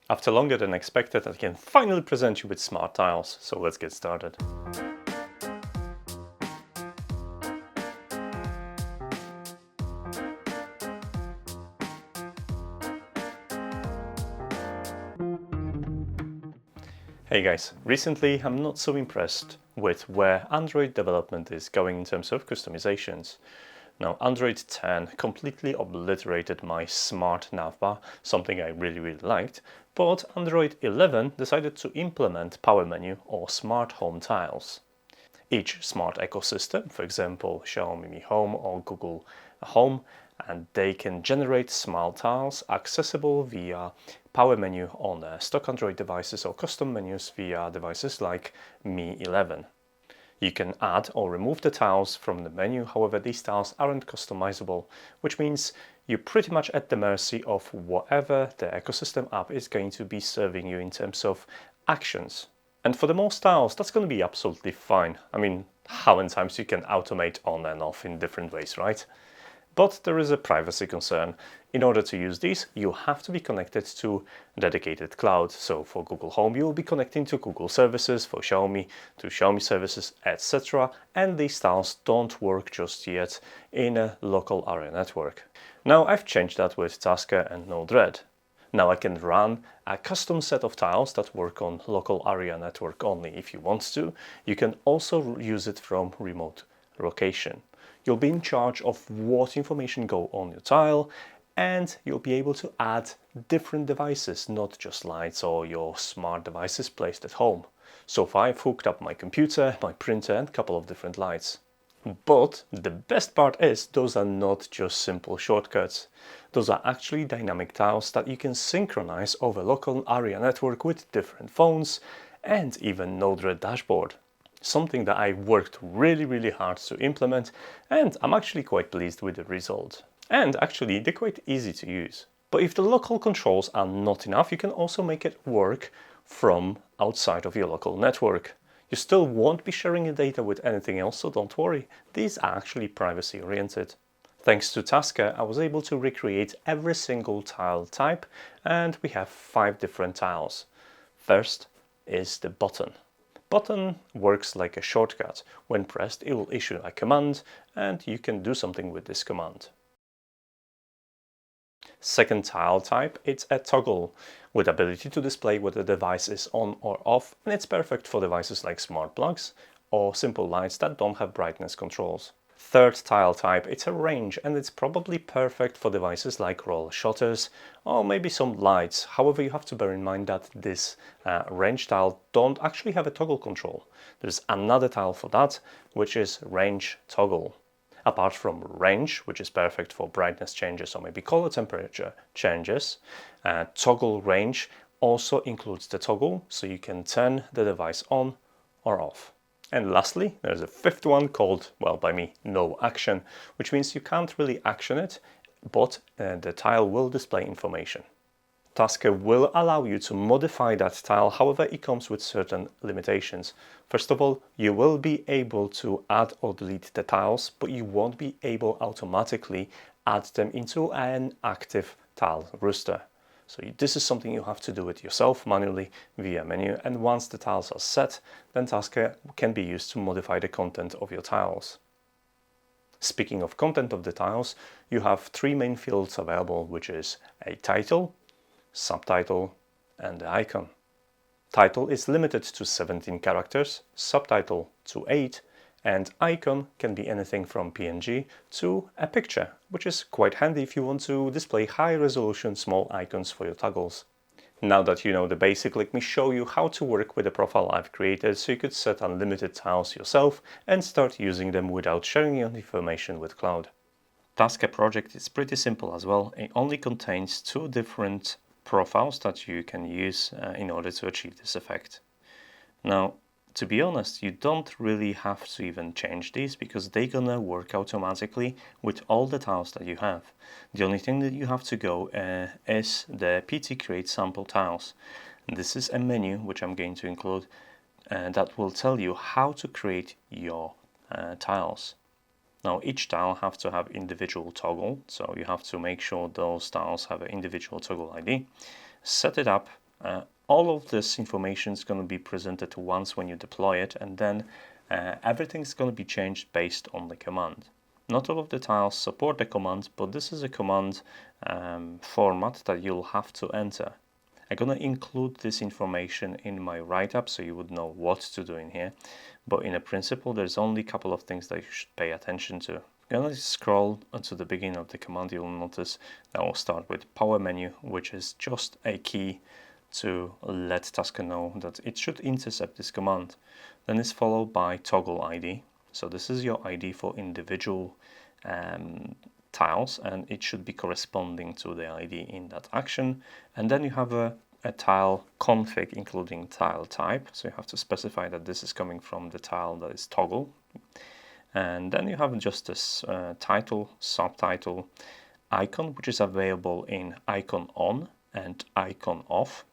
After longer than expected, I can finally present you with smart tiles, so let's get started. Hey guys, recently I'm not so impressed with where Android development is going in terms of customizations. Now, Android 10 completely obliterated my smart navbar, something I really liked, but Android 11 decided to implement power menu or smart home tiles. Each smart ecosystem, for example Xiaomi Mi Home or Google Home, and they can generate smart tiles accessible via power menu on stock Android devices or custom menus via devices like Mi 11. You can add or remove the tiles from the menu, however these tiles aren't customizable, which means you're pretty much at the mercy of whatever the ecosystem app is going to be serving you in terms of actions. And for the most tiles, that's going to be absolutely fine. I mean, how many times you can automate on and off in different ways, right? But there is a privacy concern. In order to use these, you have to be connected to a dedicated cloud. So for Google Home, you will be connecting to Google services, for Xiaomi to Xiaomi services, etc. And these tiles don't work just yet in a local area network. Now I've changed that with Tasker and NodeRED. Now I can run a custom set of tiles that work on local area network only if you want to. You can also use it from remote location. You'll be in charge of what information go on your tile, and you'll be able to add different devices, not just lights or your smart devices placed at home. So far I've hooked up my computer, my printer and a couple of different lights. But the best part is those are not just simple shortcuts. Those are actually dynamic tiles that you can synchronize over local area network with different phones and even NodeRED dashboard. Something that I worked really hard to implement, and I'm actually quite pleased with the result. And actually they're quite easy to use. But if the local controls are not enough, you can also make it work from outside of your local network. You still won't be sharing your data with anything else, so don't worry. These are actually privacy oriented. Thanks to Tasker, I was able to recreate every single tile type, and we have 5 different tiles. First is the button. Button works like a shortcut. When pressed, it will issue a command, and you can do something with this command. Second tile type, it's a toggle with ability to display whether the device is on or off, and it's perfect for devices like smart plugs or simple lights that don't have brightness controls. Third tile type, it's a range, and it's probably perfect for devices like roll shutters or maybe some lights. However, you have to bear in mind that this range tile don't actually have a toggle control. There's another tile for that, which is range toggle. Apart from range, which is perfect for brightness changes or maybe color temperature changes, toggle range also includes the toggle, so you can turn the device on or off. And lastly, there's a fifth one called, well, by me, no action, which means you can't really action it, but the tile will display information. Tasker will allow you to modify that tile, however it comes with certain limitations. First of all, you will be able to add or delete the tiles, but you won't be able automatically add them into an active tile roster. So this is something you have to do it yourself manually via menu, and once the tiles are set, then Tasker can be used to modify the content of your tiles. Speaking of content of the tiles, you have 3 main fields available, which is a title, subtitle and the icon. Title is limited to 17 characters, subtitle to 8, and icon can be anything from PNG to a picture, which is quite handy if you want to display high-resolution small icons for your toggles. Now that you know the basic, let me show you how to work with the profile I've created so you could set unlimited tiles yourself and start using them without sharing your information with cloud. Tasker project is pretty simple as well. It only contains 2 different profiles that you can use in order to achieve this effect. Now, to be honest, you don't really have to even change these because they're gonna work automatically with all the tiles that you have. The only thing that you have to go is the PT create sample tiles. And this is a menu which I'm going to include that will tell you how to create your tiles. Now each tile have to have individual toggle, so you have to make sure those tiles have an individual toggle ID. Set it up All of this information is going to be presented once when you deploy it, and then everything's going to be changed based on the command. Not all of the tiles support the command, but this is a command format that you'll have to enter. I'm going to include this information in my write-up so you would know what to do in here. But in a principle, there's only a couple of things that you should pay attention to. I'm going to scroll to the beginning of the command. You'll notice that we'll start with power menu, which is just a key to let Tasker know that it should intercept this command. Then it's followed by toggle ID. So this is your ID for individual tiles, and it should be corresponding to the ID in that action. And then you have a tile config including tile type, so you have to specify that this is coming from the tile that is toggle. And then you have just this title, subtitle, icon, which is available in icon on and icon off,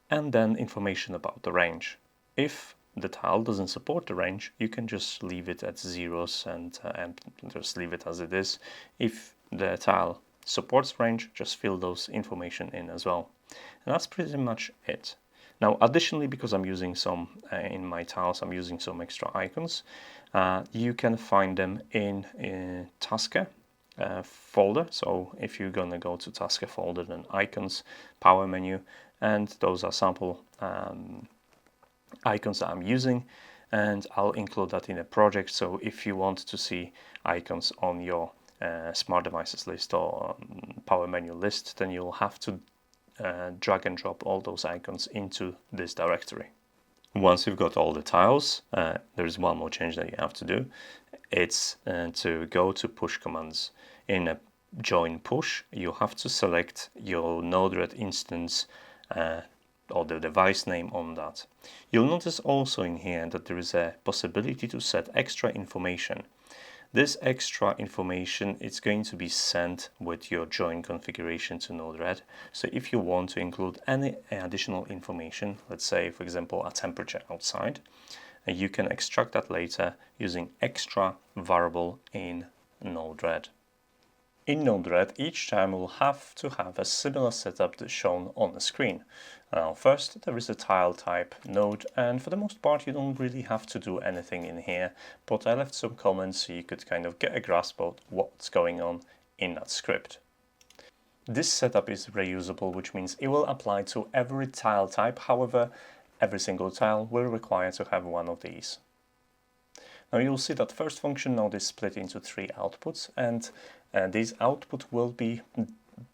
and then information about the range. If the tile doesn't support the range, you can just leave it at zeros and just leave it as it is. If the tile supports range, just fill those information in as well. And that's pretty much it. Now, additionally, because I'm using some in my tiles, I'm using some extra icons. You can find them in Tasker folder. So if you're gonna go to Tasker folder, then icons, power menu, and those are sample icons that I'm using, and I'll include that in a project. So if you want to see icons on your smart devices list or power menu list, then you'll have to drag and drop all those icons into this directory. Once you've got all the tiles, there's one more change that you have to do. It's to go to push commands. In a join push, you have to select your NodeRED instance or the device name on that. You'll notice also in here that there is a possibility to set extra information. This extra information is going to be sent with your join configuration to NodeRED. So if you want to include any additional information, let's say for example a temperature outside, you can extract that later using extra variable in NodeRED. In NodeRED, each time we'll have to have a similar setup that's shown on the screen. Now, first, there is a tile type node, and for the most part, you don't really have to do anything in here, but I left some comments so you could kind of get a grasp of what's going on in that script. This setup is reusable, which means it will apply to every tile type. However, every single tile will require to have one of these. Now you'll see that first function node is split into 3 outputs, and these outputs will be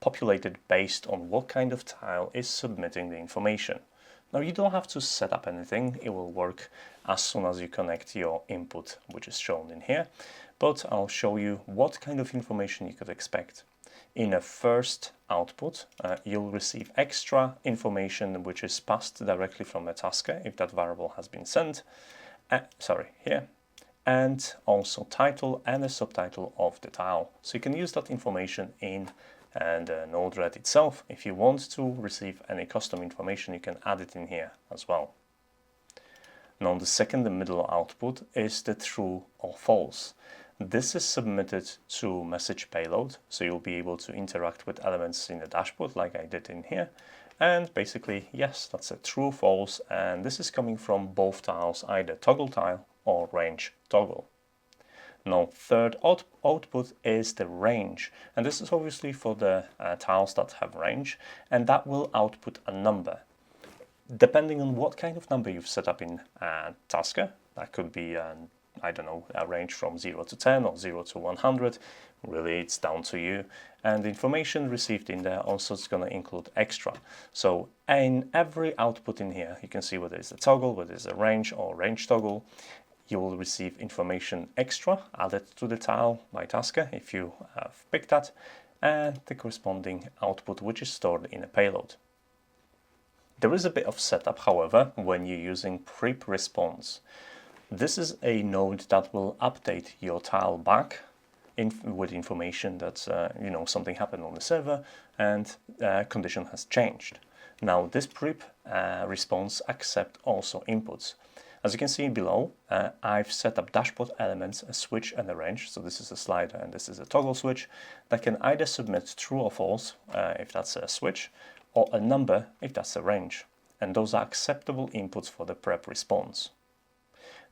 populated based on what kind of tile is submitting the information. Now you don't have to set up anything, it will work as soon as you connect your input, which is shown in here, but I'll show you what kind of information you could expect. In a first output, you'll receive extra information which is passed directly from a tasker if that variable has been sent, here, and also title and a subtitle of the tile. So you can use that information in NodeRED itself. If you want to receive any custom information, you can add it in here as well. Now the second and middle output is the true or false. This is submitted to message payload, so you'll be able to interact with elements in the dashboard like I did in here. And basically, yes, that's a true, false, and this is coming from both tiles, either toggle tile or range toggle. Now, third output is the range, and this is obviously for the tiles that have range, and that will output a number. Depending on what kind of number you've set up in Tasker, that could be, I don't know, a range from 0 to 10 or 0 to 100. Really, it's down to you. And the information received in there also is going to include extra. So in every output in here, you can see whether it's a toggle, whether it's a range or range toggle. You will receive information extra added to the tile by Tasker if you have picked that, and the corresponding output which is stored in a payload. There is a bit of setup, however, when you're using prep response. This is a node that will update your tile back with information that something happened on the server and condition has changed. Now this prep response accepts also inputs. As you can see below, I've set up dashboard elements, a switch and a range. So this is a slider and this is a toggle switch that can either submit true or false if that's a switch, or a number if that's a range. And those are acceptable inputs for the prep response.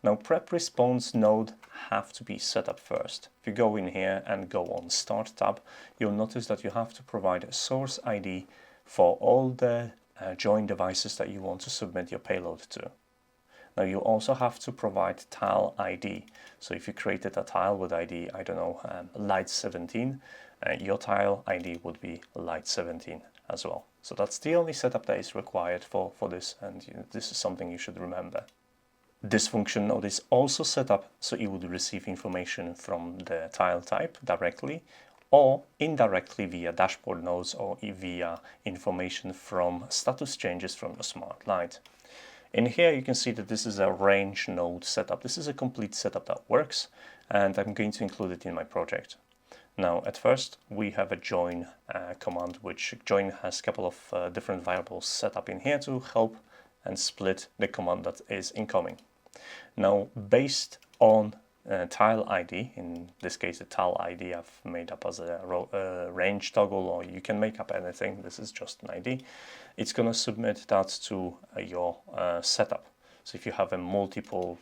Now, prep response node have to be set up first. If you go in here and go on Start tab, you'll notice that you have to provide a source ID for all the join devices that you want to submit your payload to. Now, you also have to provide tile ID. So if you created a tile with ID, I don't know, light 17, your tile ID would be light 17 as well. So that's the only setup that is required for this, and this is something you should remember. This function node is also set up so it would receive information from the tile type directly or indirectly via dashboard nodes or via information from status changes from the smart light. In here you can see that this is a range node setup. This is a complete setup that works, and I'm going to include it in my project. Now, at first we have a join command, which join has a couple of different variables set up in here to help and split the command that is incoming. Now, based on tile ID, in this case the tile ID I've made up as a range toggle, or you can make up anything, this is just an ID, it's going to submit that to your setup. So if you have a multiple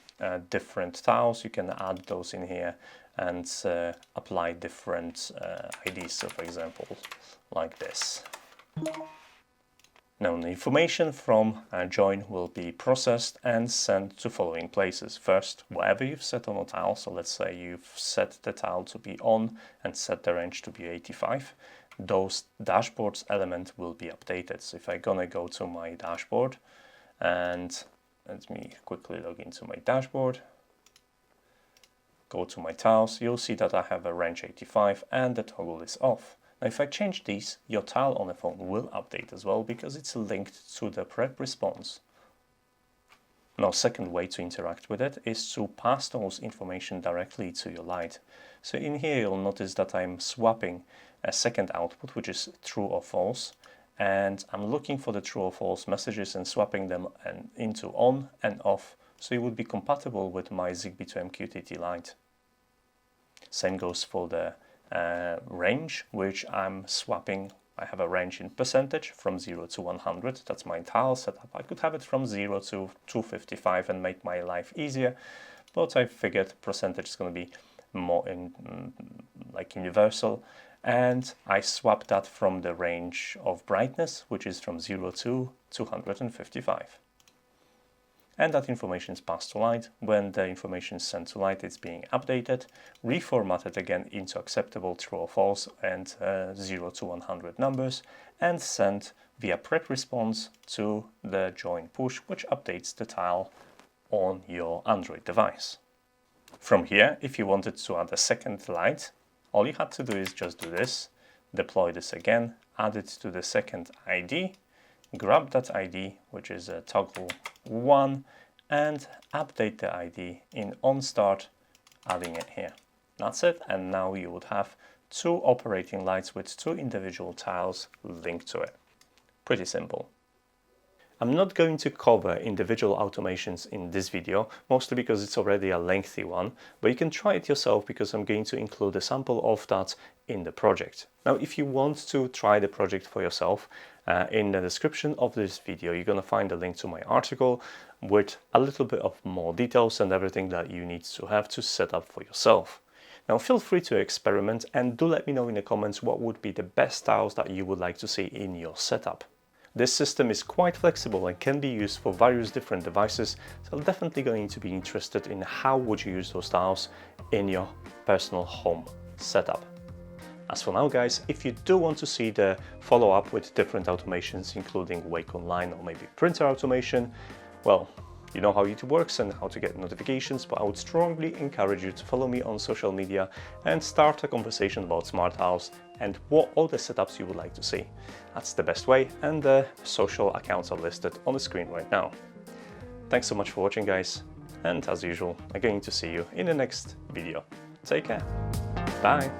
different tiles, you can add those in here and apply different IDs, so for example like this. Now, the information from join will be processed and sent to following places. First, whatever you've set on a tile, so let's say you've set the tile to be on and set the range to be 85, those dashboards element will be updated. So if I'm gonna go to my dashboard, and let me quickly log into my dashboard, go to my tiles, you'll see that I have a range 85 and the toggle is off. Now, if I change these, your tile on the phone will update as well because it's linked to the prep response. Now, second way to interact with it is to pass those information directly to your light. So in here, you'll notice that I'm swapping a second output, which is true or false, and I'm looking for the true or false messages and swapping them into on and off, so it would be compatible with my Zigbee to MQTT light. Same goes for the range, which I'm swapping. I have a range in percentage from 0 to 100. That's my tile setup. I could have it from 0 to 255 and make my life easier, but I figured percentage is going to be more like universal, and I swap that from the range of brightness, which is from 0 to 255. And that information is passed to light. When the information is sent to light, it's being updated, reformatted again into acceptable true or false and 0 to 100 numbers, and sent via prep response to the join push, which updates the tile on your Android device. From here, if you wanted to add a second light, all you had to do is just do this, deploy this again, add it to the second ID, grab that ID, which is a toggle 1, and update the ID in onStart, adding it here. That's it, and now you would have two operating lights with two individual tiles linked to it. Pretty simple. I'm not going to cover individual automations in this video, mostly because it's already a lengthy one, but you can try it yourself because I'm going to include a sample of that in the project. Now, if you want to try the project for yourself, in the description of this video, you're going to find a link to my article with a little bit of more details and everything that you need to have to set up for yourself. Now, feel free to experiment and do let me know in the comments what would be the best tiles that you would like to see in your setup. This system is quite flexible and can be used for various different devices, so I'm definitely going to be interested in how would you use those tiles in your personal home setup. As for now, guys, if you do want to see the follow-up with different automations, including Wake Online or maybe printer automation, well, you know how YouTube works and how to get notifications, but I would strongly encourage you to follow me on social media and start a conversation about smart tiles and what other setups you would like to see. That's the best way, and the social accounts are listed on the screen right now. Thanks so much for watching, guys, and as usual, I'm going to see you in the next video. Take care. Bye.